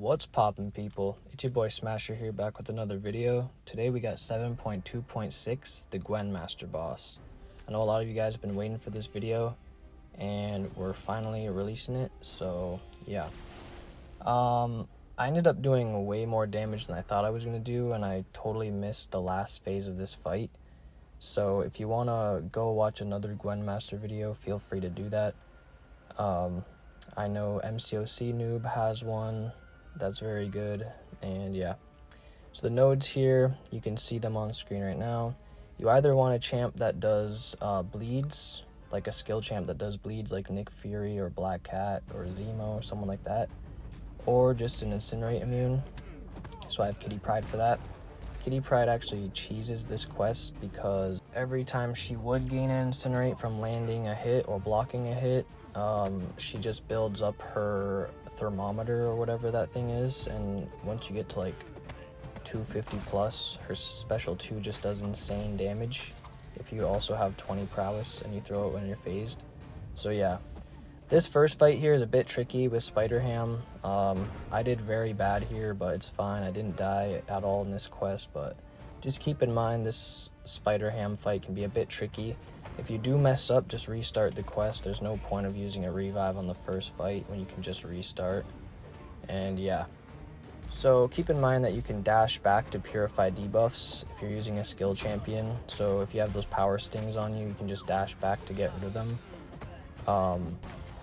What's poppin', people? It's your boy Smasher here, back with another video. Today we got 7.2.6, the Gwen Master boss. I know a lot of you guys have been waiting for this video, and we're finally releasing it, so yeah. I ended up doing way more damage than I thought I was going to do, and I totally missed the last phase of this fight. So if you want to go watch another Gwen Master video, feel free to do that. I know Mcoc Noob has one that's very good, and yeah. So the nodes here, you can see them on screen right now. You either want a champ that does bleeds, like a skill champ that does bleeds like Nick Fury or Black Cat or Zemo or someone like that, or just an Incinerate immune. So I have Kitty Pryde for that. Kitty Pryde actually cheeses this quest because every time she would gain an Incinerate from landing a hit or blocking a hit, she just builds up her thermometer or whatever that thing is, and once you get to like 250 plus, her special 2 just does insane damage if you also have 20 prowess and you throw it when you're phased. So yeah, this first fight here is a bit tricky with Spider-Ham. I did very bad here, but it's fine. I didn't die at all in this quest, but just keep in mind this Spider-Ham fight can be a bit tricky. If you do mess up, just restart the quest. There's no point of using a revive on the first fight when you can just restart. And yeah. So keep in mind that you can dash back to purify debuffs if you're using a skill champion. So if you have those power stings on you, you can just dash back to get rid of them.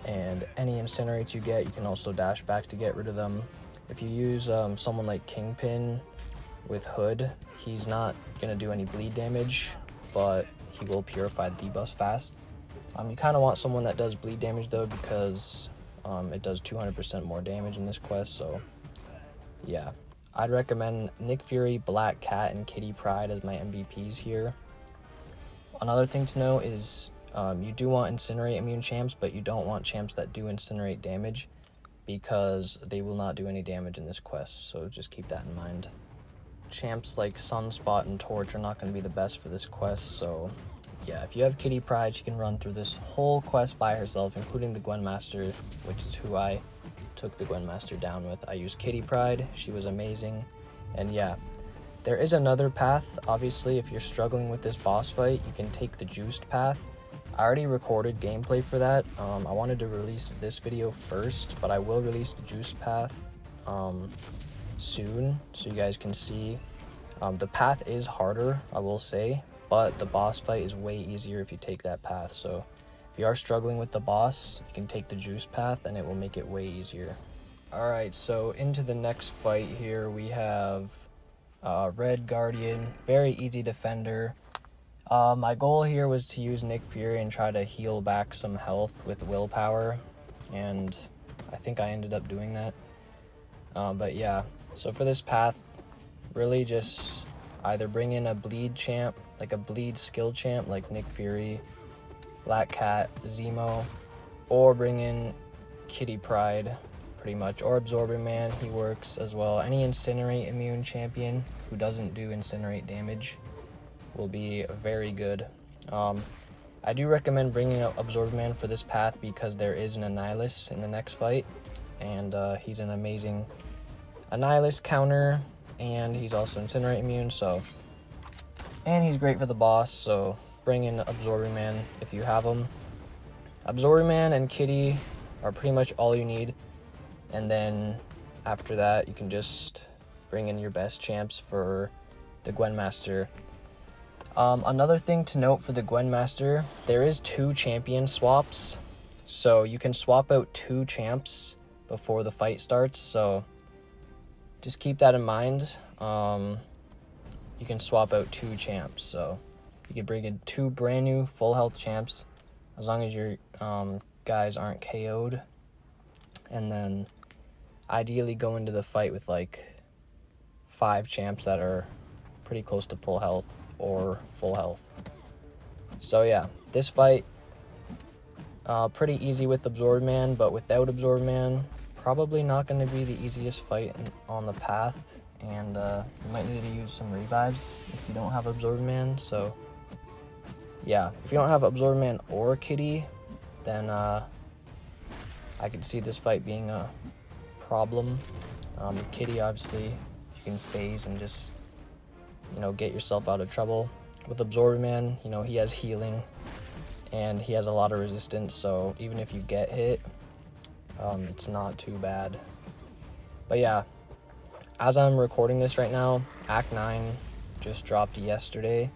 And any incinerates you get, you can also dash back to get rid of them. If you use someone like Kingpin with Hood, he's not going to do any bleed damage, but he will purify the debuffs fast. You kind of want someone that does bleed damage though, because it does 200% more damage in this quest. So yeah, I'd recommend Nick Fury, Black Cat, and Kitty Pryde as my MVPs here. Another thing to know is you do want Incinerate immune champs, but you don't want champs that do Incinerate damage, because they will not do any damage in this quest, so just keep that in mind. Champs like Sunspot and Torch are not going to be the best for this quest, so yeah, if you have Kitty Pryde, she can run through this whole quest by herself, including the Gwen Master, which is who I took the Gwen Master down with. I used Kitty Pryde, she was amazing, and yeah. There is another path, obviously. If you're struggling with this boss fight, you can take the juiced path. I already recorded gameplay for that. I wanted to release this video first, but I will release the juiced path soon, so you guys can see. The path is harder, I will say, but the boss fight is way easier if you take that path. So if you are struggling with the boss, you can take the juice path and it will make it way easier. Alright, so into the next fight here, we have Red Guardian, very easy defender. My goal here was to use Nick Fury and try to heal back some health with willpower, and I think I ended up doing that. But yeah, so for this path, really just either bring in a bleed champ, like a bleed skill champ like Nick Fury, Black Cat, Zemo, or bring in Kitty Pryde pretty much, or Absorbing Man, he works as well. Any Incinerate immune champion who doesn't do Incinerate damage will be very good. I do recommend bringing up Absorbing Man for this path because there is an Annihilus in the next fight, and he's an amazing Annihilus counter, and he's also Incinerate immune, so, and he's great for the boss, so bring in Absorbing Man if you have him. Absorbing Man and Kitty are pretty much all you need, and then after that you can just bring in your best champs for the Gwen Master. Another thing to note for the Gwen Master, there is 2 champion swaps, so you can swap out 2 champs before the fight starts, so just keep that in mind. You can swap out 2 champs, so you can bring in 2 brand new full health champs as long as your guys aren't KO'd, and then ideally go into the fight with like 5 champs that are pretty close to full health or full health. So yeah, this fight pretty easy with Absorb Man, but without Absorb Man, probably not going to be the easiest fight on the path, and you might need to use some revives if you don't have Absorb Man. So yeah, if you don't have Absorb Man or Kitty, then I could see this fight being a problem. Kitty, obviously, you can phase and just, get yourself out of trouble. With Absorbing Man, he has healing, and he has a lot of resistance, so even if you get hit, it's not too bad. But yeah, as I'm recording this right now, Act 9 just dropped yesterday.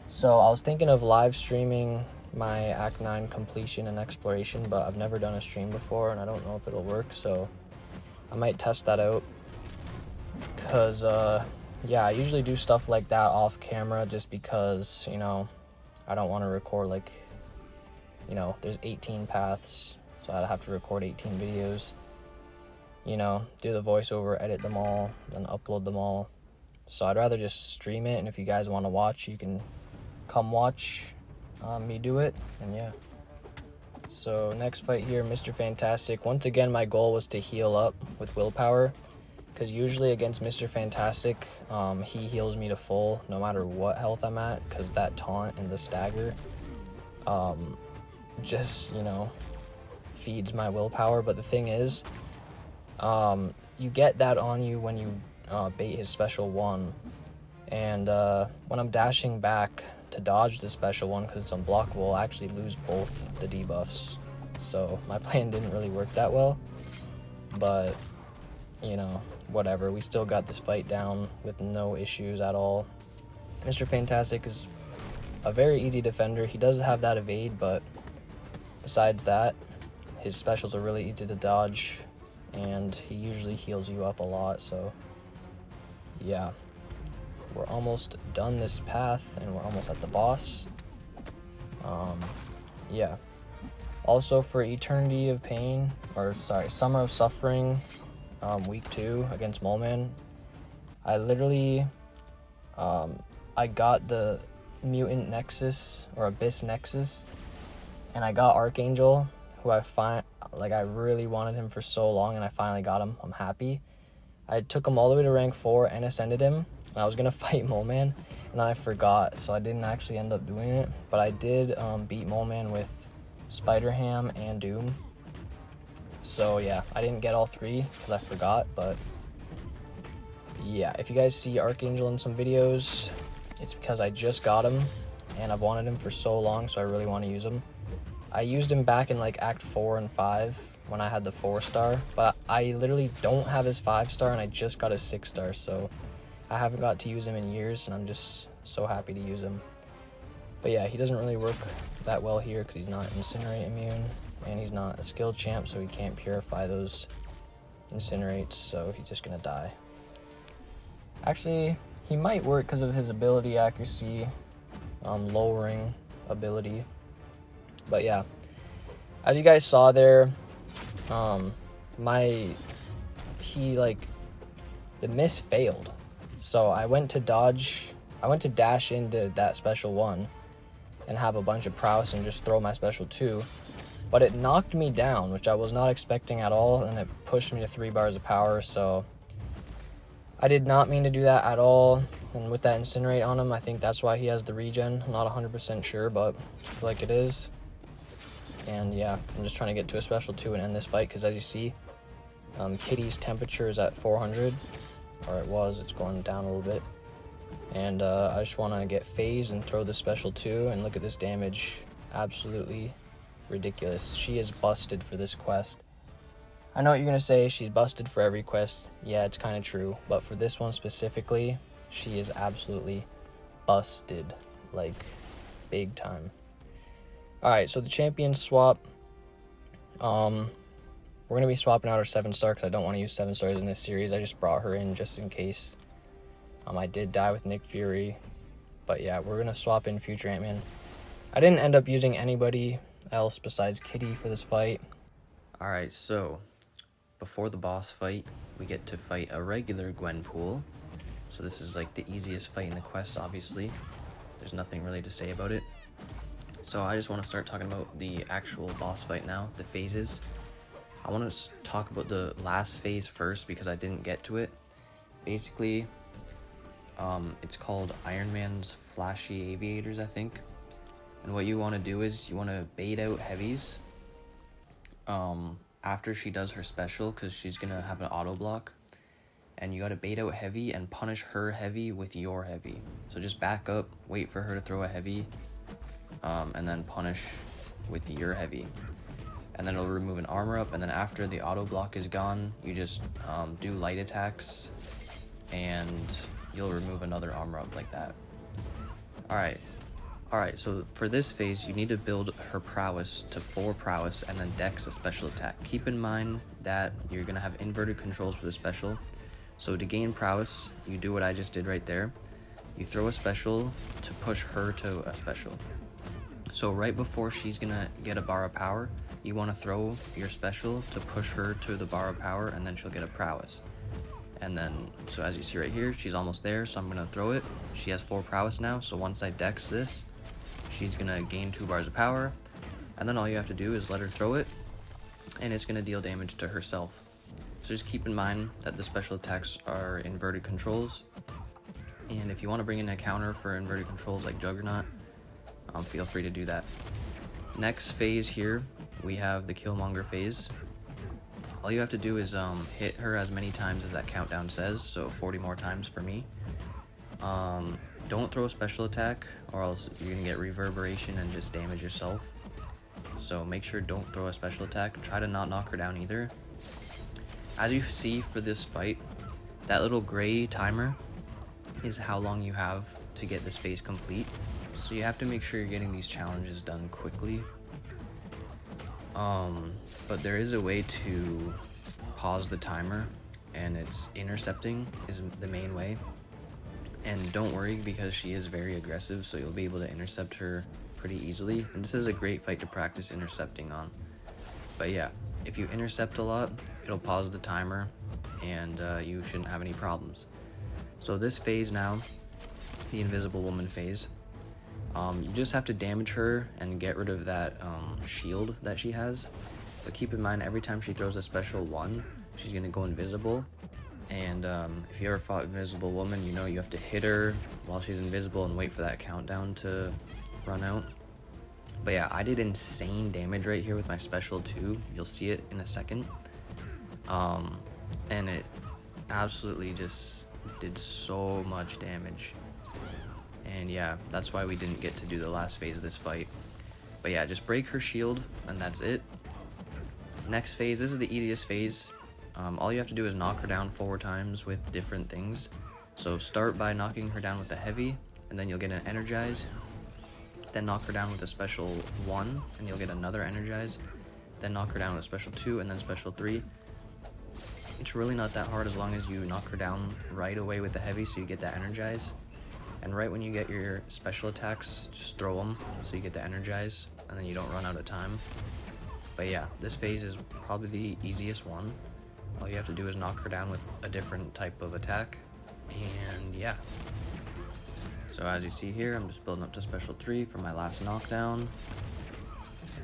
So I was thinking of live streaming my Act 9 completion and exploration, but I've never done a stream before, and I don't know if it'll work, so I might test that out. Because, yeah, I usually do stuff like that off camera just because, I don't want to record, there's 18 paths, so I'd have to record 18 videos. Do the voiceover, edit them all, then upload them all. So I'd rather just stream it, and if you guys want to watch, you can come watch me do it, and yeah. So next fight here, Mr. Fantastic. Once again, my goal was to heal up with willpower, because usually against Mr. Fantastic, he heals me to full no matter what health I'm at, because that taunt and the stagger just, feeds my willpower. But the thing is, you get that on you when you bait his special one, and when I'm dashing back to dodge the special one because it's unblockable, I actually lose both the debuffs. So my plan didn't really work that well, but whatever, we still got this fight down with no issues at all. Mr. Fantastic is a very easy defender. He does have that evade, but besides that, his specials are really easy to dodge, and he usually heals you up a lot. So yeah, we're almost done this path, and we're almost at the boss. Yeah. Also for Eternity of Pain, Summer of Suffering, week 2 against Moleman, I literally, I got the Mutant Nexus, or Abyss Nexus, and I got Archangel, who I really wanted him for so long, and I finally got him. I'm happy. I took him all the way to rank 4 and ascended him, and I was gonna fight Moleman, and then I forgot, so I didn't actually end up doing it. But I did beat Moleman with Spider-Ham and Doom. So yeah, I didn't get all 3 because I forgot, but yeah, if you guys see Archangel in some videos, it's because I just got him, and I've wanted him for so long, so I really want to use him. I used him back in Act 4 and 5 when I had the 4-star, but I literally don't have his 5-star, and I just got his 6-star, so I haven't got to use him in years, and I'm just so happy to use him. But yeah, he doesn't really work that well here because he's not Incinerate immune, and he's not a skill champ, so he can't purify those Incinerates, so he's just gonna die. Actually, he might work because of his ability accuracy, lowering ability. But yeah, as you guys saw there, the miss failed. So I went to dash into that special one and have a bunch of prowess and just throw my special 2. But it knocked me down, which I was not expecting at all, and it pushed me to 3 bars of power, so I did not mean to do that at all. And with that Incinerate on him, I think that's why he has the regen. I'm not 100% sure, but I feel like it is. And yeah, I'm just trying to get to a special 2 and end this fight, because as you see, Kitty's temperature is at 400, or it was. It's going down a little bit. And I just want to get phased and throw the special 2, and look at this damage. Absolutely ridiculous. She is busted for this quest. I know what you're going to say, she's busted for every quest. Yeah, it's kind of true, but for this one specifically, she is absolutely busted, like big time. Alright, so the champion swap, we're going to be swapping out our 7-star because I don't want to use 7 stars in this series. I just brought her in just in case. I did die with Nick Fury, but yeah, we're going to swap in Future Ant-Man. I didn't end up using anybody else besides Kitty for this fight. Alright, so before the boss fight, we get to fight a regular Gwenpool. So this is the easiest fight in the quest, obviously. There's nothing really to say about it. So I just want to start talking about the actual boss fight now, the phases. I want to talk about the last phase first because I didn't get to it. Basically, it's called Iron Man's Flashy Aviators, I think. And what you want to do is you want to bait out heavies after she does her special, because she's going to have an auto block. and you gotta bait out heavy and punish her heavy with your heavy. So just back up, wait for her to throw a heavy, and then punish with your heavy. And then it'll remove an armor up, and then after the auto block is gone, you just do light attacks, and you'll remove another armor up like that. Alright, so for this phase, you need to build her prowess to 4 prowess, and then dex a special attack. Keep in mind that you're gonna have inverted controls for the special. So to gain prowess, you do what I just did right there. You throw a special to push her to a special. So right before she's gonna get a bar of power, you want to throw your special to push her to the bar of power, and then she'll get a prowess. And then, so as you see right here, she's almost there, so I'm gonna throw it. She has 4 prowess now, so once I dex this, she's gonna gain 2 bars of power, and then all you have to do is let her throw it, and it's gonna deal damage to herself. So just keep in mind that the special attacks are inverted controls, and if you want to bring in a counter for inverted controls like Juggernaut, feel free to do that. Next phase here, we have the Killmonger phase. All you have to do is hit her as many times as that countdown says, so 40 more times for me. Don't throw a special attack, or else you're gonna get reverberation and just damage yourself. So make sure don't throw a special attack. Try to not knock her down either. As you see for this fight, that little gray timer is how long you have to get this phase complete. So you have to make sure you're getting these challenges done quickly. But there is a way to pause the timer, and it's intercepting is the main way. And don't worry, because she is very aggressive, so you'll be able to intercept her pretty easily. And this is a great fight to practice intercepting on. But yeah, if you intercept a lot, it'll pause the timer, and you shouldn't have any problems. So this phase now, the Invisible Woman phase, you just have to damage her and get rid of that shield that she has. But keep in mind, every time she throws a special 1, she's gonna go invisible. And if you ever fought Invisible Woman, you know you have to hit her while she's invisible and wait for that countdown to run out. But yeah, I did insane damage right here with my special too. You'll see it in a second. And it absolutely just did so much damage. And yeah, that's why we didn't get to do the last phase of this fight. But yeah, just break her shield, and that's it. Next phase, this is the easiest phase. All you have to do is knock her down 4 times with different things. So start by knocking her down with a heavy, and then you'll get an energize. Then knock her down with a special 1, and you'll get another energize. Then knock her down with a special 2, and then special 3. It's really not that hard as long as you knock her down right away with the heavy, so you get that energize. And right when you get your special attacks, just throw them so you get the energize, and then you don't run out of time. But yeah, this phase is probably the easiest one. All you have to do is knock her down with a different type of attack, and yeah. So as you see here, I'm just building up to special 3 for my last knockdown,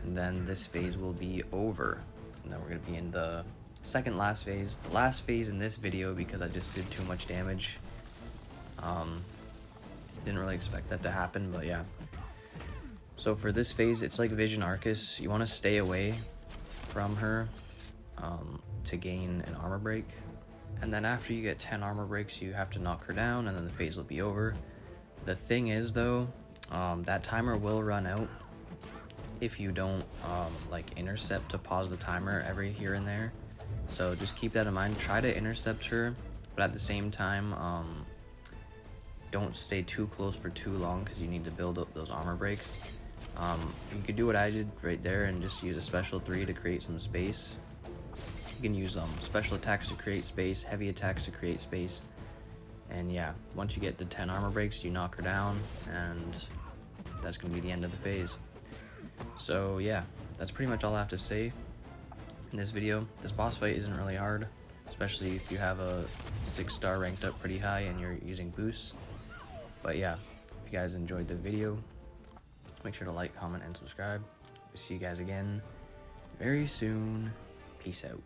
and then this phase will be over. And then we're going to be in the second last phase. The last phase in this video, because I just did too much damage. Didn't really expect that to happen, but yeah. So for this phase, it's like Vision Arcus. You want to stay away from her to gain an armor break. And then after you get 10 armor breaks, you have to knock her down, and then the phase will be over. The thing is though, that timer will run out if you don't like intercept to pause the timer every here and there. So just keep that in mind. Try to intercept her, but at the same time, don't stay too close for too long, because you need to build up those armor breaks. You could do what I did right there and just use a special 3 to create some space. You can use special attacks to create space, heavy attacks to create space. And yeah, once you get the 10 armor breaks, you knock her down, and that's going to be the end of the phase. So yeah, that's pretty much all I have to say in this video. This boss fight isn't really hard, especially if you have a 6-star ranked up pretty high and you're using boosts. But yeah, if you guys enjoyed the video, make sure to like, comment, and subscribe. We'll see you guys again very soon. Peace out.